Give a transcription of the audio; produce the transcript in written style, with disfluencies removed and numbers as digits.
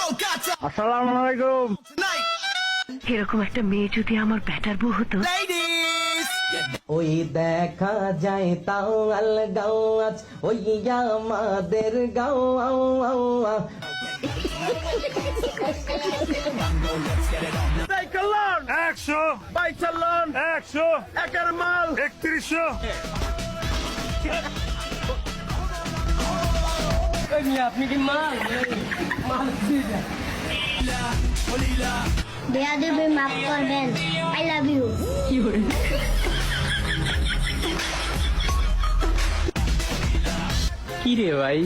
আসসালামু আলাইকুম। এরকম একটা মেয়ে যদি আমার ব্যাটার বউ হতো। ওই দেখা যায় তাও আল গাও আজ ওই আমাদের গাও আও আও আও। কল্যাণ 100, বাইক চালান 100, একের মাল 3100। আপনি কি মাল দেয়া দেবে, মাফ করবেন। I love you. কি রে ভাই